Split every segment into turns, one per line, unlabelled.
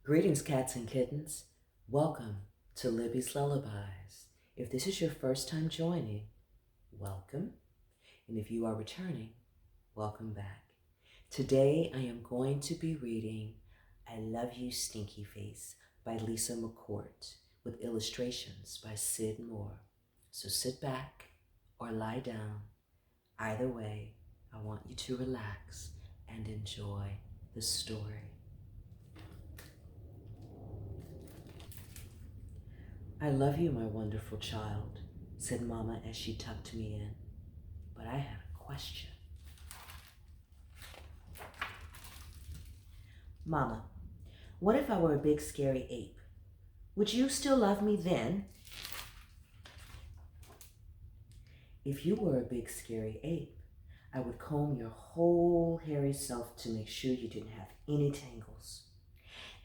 Greetings, cats and kittens. Welcome to Libby's Lullabies. If this is your first time joining, welcome. And if you are returning, welcome back. Today I am going to be reading I Love You, Stinky Face by Lisa McCourt with illustrations by Sid Moore. So sit back or lie down. Either way, I want you to relax and enjoy the story. I love you, my wonderful child, said Mama as she tucked me in. But I had a question. Mama, what if I were a big scary ape? Would you still love me then? If you were a big scary ape, I would comb your whole hairy self to make sure you didn't have any tangles.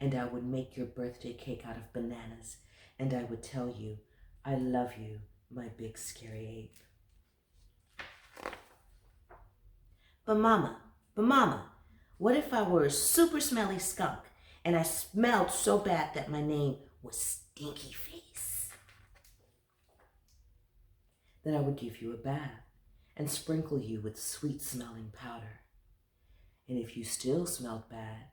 And I would make your birthday cake out of bananas, and I would tell you, I love you, my big scary ape. But Mama, what if I were a super smelly skunk and I smelled so bad that my name was Stinky Face? Then I would give you a bath and sprinkle you with sweet smelling powder. And if you still smelled bad,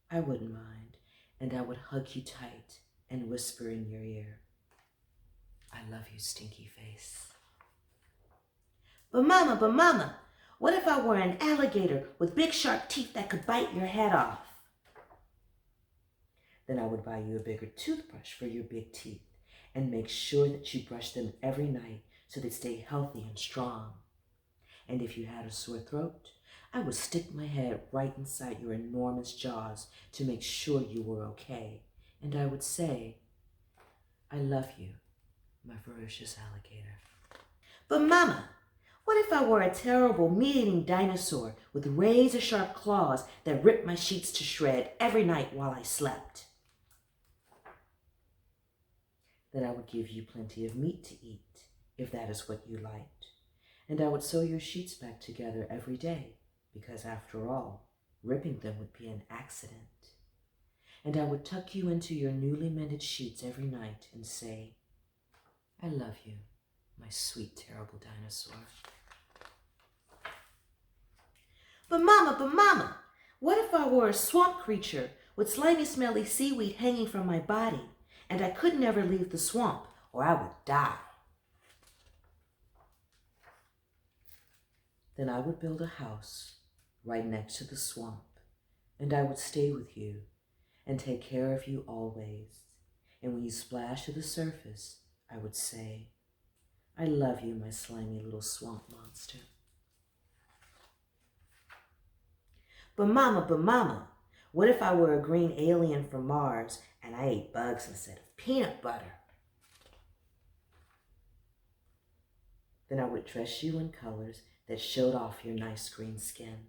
I wouldn't mind, and I would hug you tight and whisper in your ear, I love you, Stinky Face. But Mama, what if I were an alligator with big sharp teeth that could bite your head off? Then I would buy you a bigger toothbrush for your big teeth and make sure that you brush them every night so they stay healthy and strong. And if you had a sore throat, I would stick my head right inside your enormous jaws to make sure you were okay. And I would say, I love you, my ferocious alligator. But Mama, what if I were a terrible meat-eating dinosaur with razor-sharp claws that ripped my sheets to shred every night while I slept? Then I would give you plenty of meat to eat, if that is what you liked. And I would sew your sheets back together every day, because after all, ripping them would be an accident. And I would tuck you into your newly mended sheets every night and say, I love you, my sweet, terrible dinosaur. But Mama, what if I were a swamp creature with slimy, smelly seaweed hanging from my body, and I could never leave the swamp, or I would die? Then I would build a house right next to the swamp, and I would stay with you and take care of you always. And when you splash to the surface, I would say, I love you, my slimy little swamp monster. But Mama, what if I were a green alien from Mars and I ate bugs instead of peanut butter? Then I would dress you in colors that showed off your nice green skin.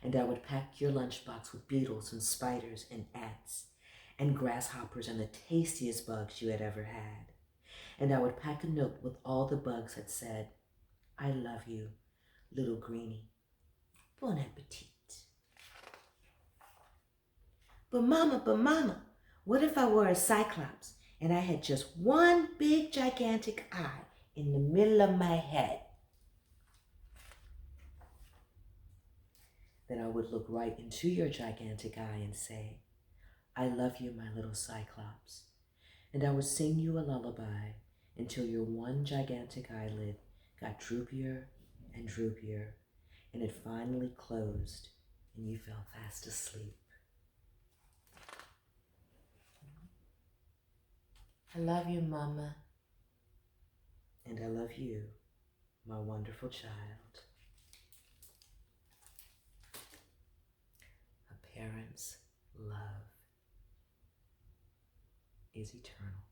And I would pack your lunchbox with beetles and spiders and ants and grasshoppers and the tastiest bugs you had ever had. And I would pack a note with all the bugs that said, I love you, little greenie. Bon appetit. But Mama, what if I were a cyclops and I had just one big gigantic eye in the middle of my head? Then I would look right into your gigantic eye and say, I love you, my little cyclops. And I would sing you a lullaby until your one gigantic eyelid got droopier and droopier, and it finally closed and you fell fast asleep. I love you, Mama. And I love you, my wonderful child. A parent's love is eternal.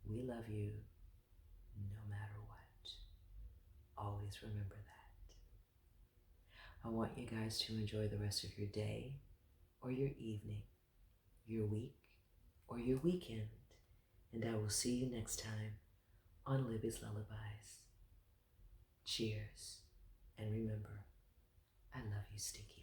We love you no matter what. Always remember that. I want you guys to enjoy the rest of your day or your evening, your week or your weekend. And I will see you next time on Libby's Lullabies. Cheers. And remember, I love you, Stinky.